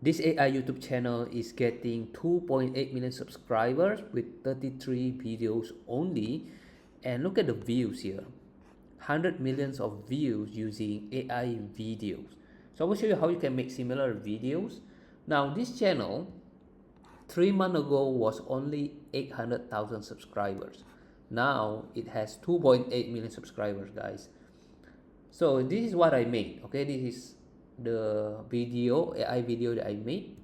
This AI YouTube channel is getting 2.8 million subscribers with 33 videos only. And look at the views here. 100 millions of views using AI videos. So I will show you how you can make similar videos. Now this channel 3 months ago was only 800,000 subscribers. Now it has 2.8 million subscribers, guys. So this is what I made. Okay, this is the video, AI video that I made.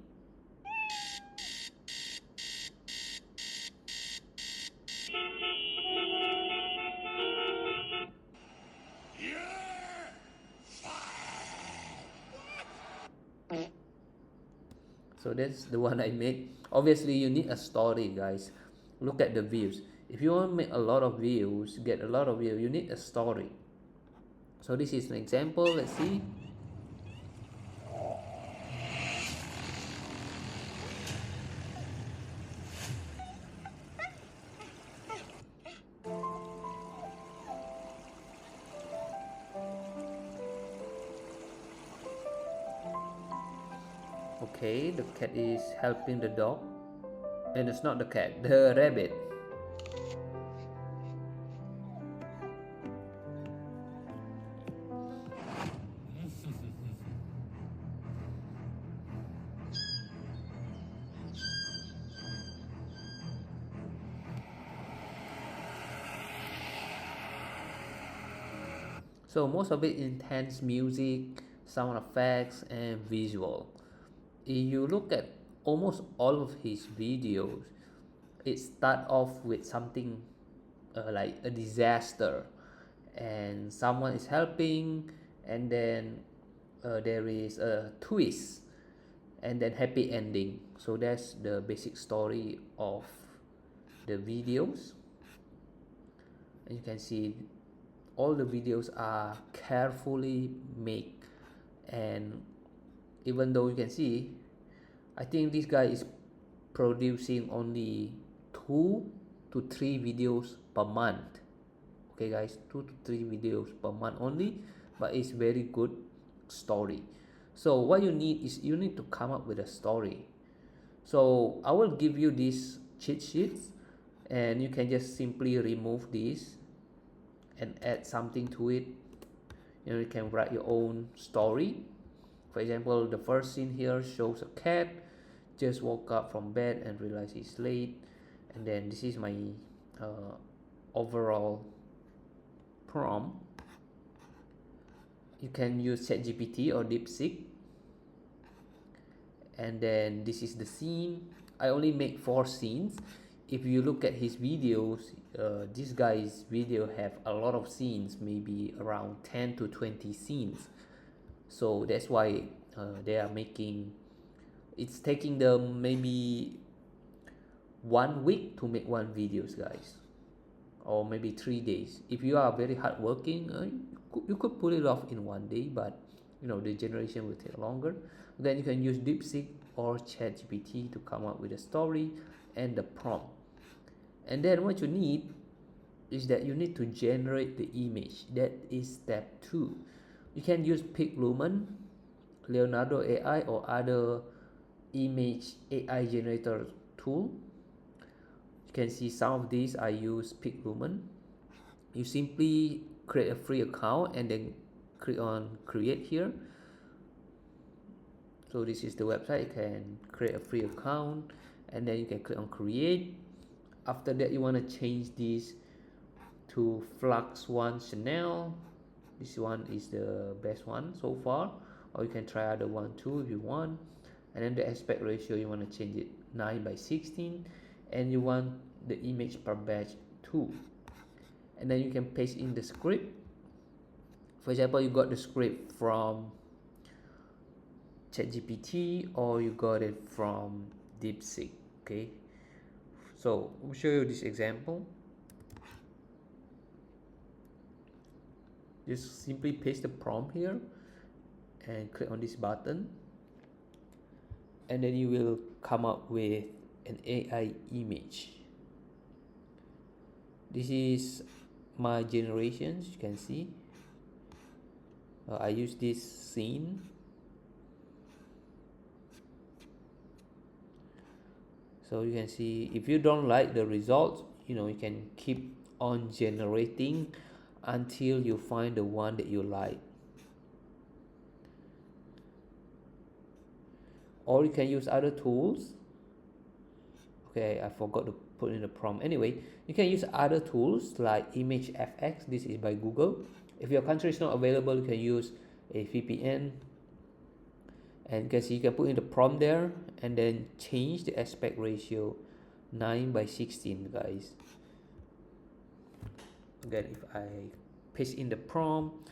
So that's the one I made. Obviously you need a story, guys. Look at the views. If you want to make a lot of views, get a lot of views, you need a story. So this is an example. Let's see. Okay, the cat is helping the dog. And it's not the cat, the rabbit. So most of it intense music, sound effects, and visual. If you look at almost all of his videos, it start off with something like a disaster, and someone is helping, and then there is a twist, and then happy ending. So that's the basic story of the videos. And you can see all the videos are carefully made, and even though you can see, I think this guy is producing only 2 to 3 videos per month. Okay guys, 2 to 3 videos per month only, but it's very good story. So what you need is you need to come up with a story. So I will give you these cheat sheets, and you can just simply remove this and add something to it. You can write your own story. For example, the first scene here shows a cat just woke up from bed and realized he's late, and then this is my overall prompt. You can use ChatGPT or Deepseek, and then this is the scene. I only make 4 scenes. If you look at his videos, this guy's video have a lot of scenes, maybe around 10 to 20 scenes. So that's why they are making, it's taking them maybe 1 week to make one videos, guys, or maybe 3 days. If you are very hardworking, you could put it off in 1 day, but the generation will take longer. Then you can use DeepSeek or ChatGPT to come up with a story and the prompt. And then what you need is that you need to generate the image. That is step 2. You can use PicLumen, Leonardo AI, or other image AI generator tool. You can see some of these I use PicLumen. You simply create a free account and then click on create here. So this is the website. You can create a free account and then you can click on create. After that, you want to change this to Flux One Chanel. This one is the best one so far, or you can try other one too if you want. And then the aspect ratio, you want to change it 9:16, and you want the image per batch 2. And then you can paste in the script. For example, you got the script from ChatGPT or you got it from Deepseek. Okay, so I'll show you this example. Just simply paste the prompt here and click on this button, and then you will come up with an AI image. This is my generations. You can see I use this scene, So you can see if you don't like the results, you can keep on generating until you find the one that you like. Or you can use other tools. Okay, I forgot to put in the prompt. Anyway, you can use other tools like ImageFX. This is by Google. If your country is not available, you can use a VPN. And you can see you can put in the prompt there and then change the aspect ratio 9:16, guys. Again, if I paste in the prompt,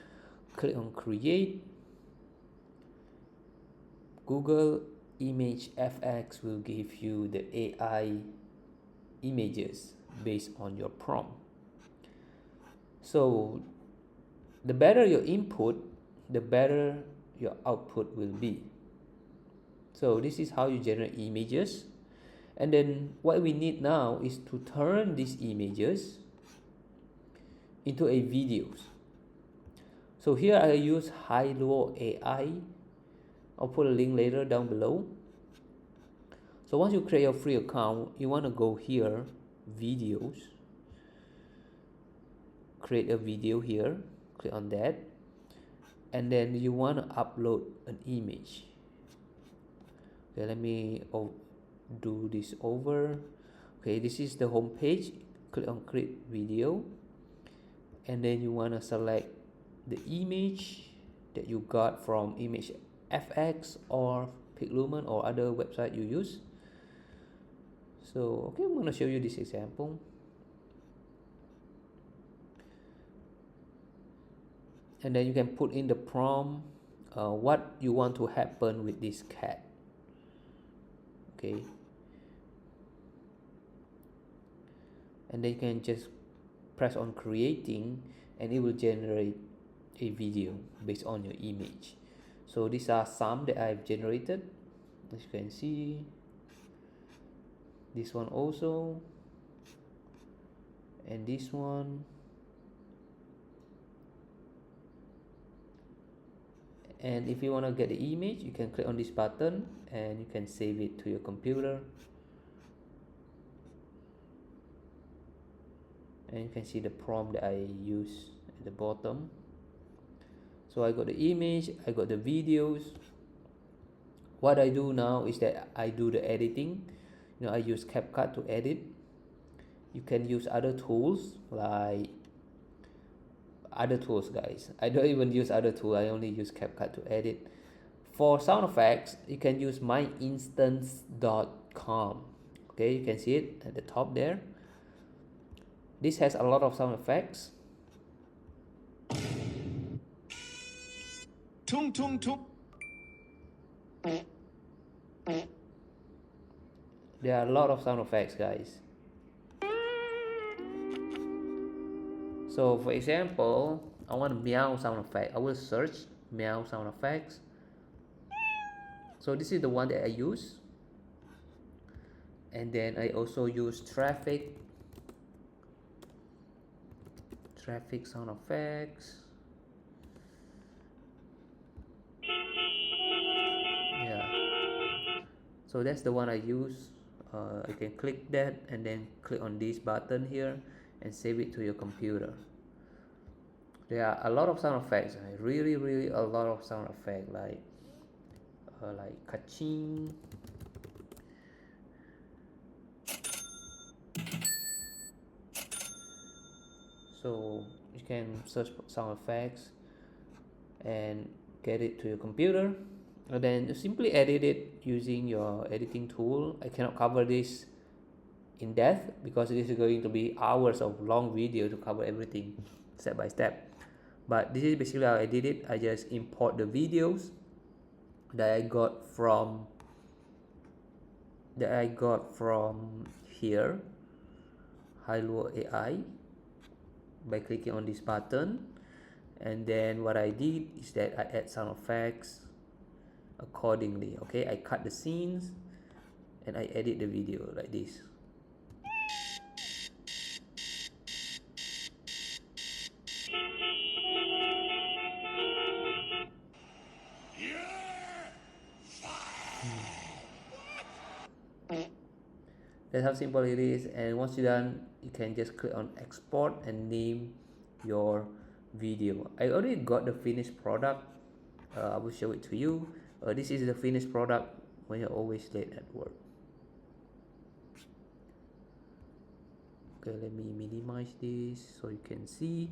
click on create, Google Image FX will give you the AI images based on your prompt. So the better your input, the better your output will be. So this is how you generate images. And then what we need now is to turn these images into a videos. So here I use Hilo AI. I'll put a link later down below. So once you create your free account, you want to go here, videos, create a video here, click on that, and then you want to upload an image. Okay, let me do this over. Okay, this is the home page. Click on create video, and then you want to select the image that you got from ImageFX or PicLumen or other website you use. So okay, I'm going to show you this example. And then you can put in the prompt what you want to happen with this cat. Okay, and then you can just press on creating and it will generate a video based on your image. So these are some that I've generated, as you can see. This one also, and this one, and if you want to get the image, you can click on this button and you can save it to your computer. And you can see the prompt that I use at the bottom. So I got the image, I got the videos. What I do now is that I do the editing. I use CapCut to edit. You can use other tools like guys. I don't even use other tools. I only use CapCut to edit. For sound effects, you can use myinstants.com. Okay, you can see it at the top there. This has a lot of sound effects. Tung tung tung. There are a lot of sound effects, guys. So for example, I want a meow sound effect. I will search meow sound effects. So this is the one that I use. And then I also use traffic sound effects. Yeah. So that's the one I use. I can click that and then click on this button here and save it to your computer. There are a lot of sound effects, really a lot of sound effects, like ka-ching, so you can search for sound effects and get it to your computer, and then you simply edit it using your editing tool. I cannot cover this in depth because this is going to be hours of long video to cover everything step by step. But this is basically how I did it. I just import the videos that I got from here, Hilo AI, by clicking on this button. And then what I did is that I add sound effects accordingly. Okay, I cut the scenes and I edit the video like this. That's how simple it is. And once you're done, you can just click on export and name your video. I already got the finished product. I will show it to you. This is the finished product when you're always late at work. Okay, let me minimize this so you can see.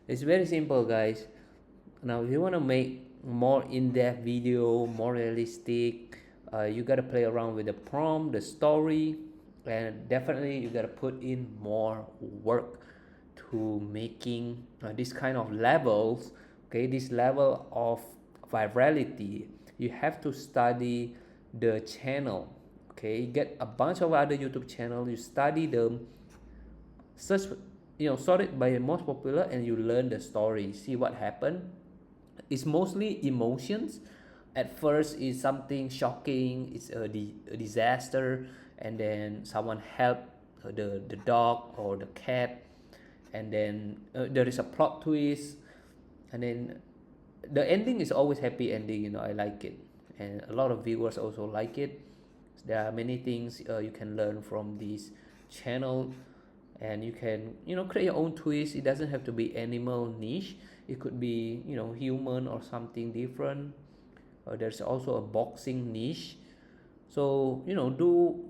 It's very simple, guys. Now if you want to make more in-depth video, more realistic, you got to play around with the prompt, the story, and definitely you got to put in more work to making this kind of levels. Okay, this level of virality, you have to study the channel. Okay, get a bunch of other YouTube channels, you study them, search, sort it by the most popular, and you learn the story, see what happened. It's mostly emotions. At first it's something shocking, it's a disaster, and then someone helped the dog or the cat, and then there is a plot twist, and then the ending is always happy ending. I like it, and a lot of viewers also like it. There are many things you can learn from this channel, and you can create your own twist. It doesn't have to be animal niche, it could be human or something different. There's also a boxing niche. So do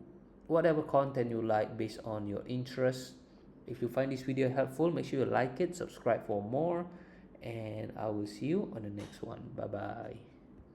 whatever content you like based on your interest. If you find this video helpful, make sure you like it, subscribe for more, and I will see you on the next one. Bye bye.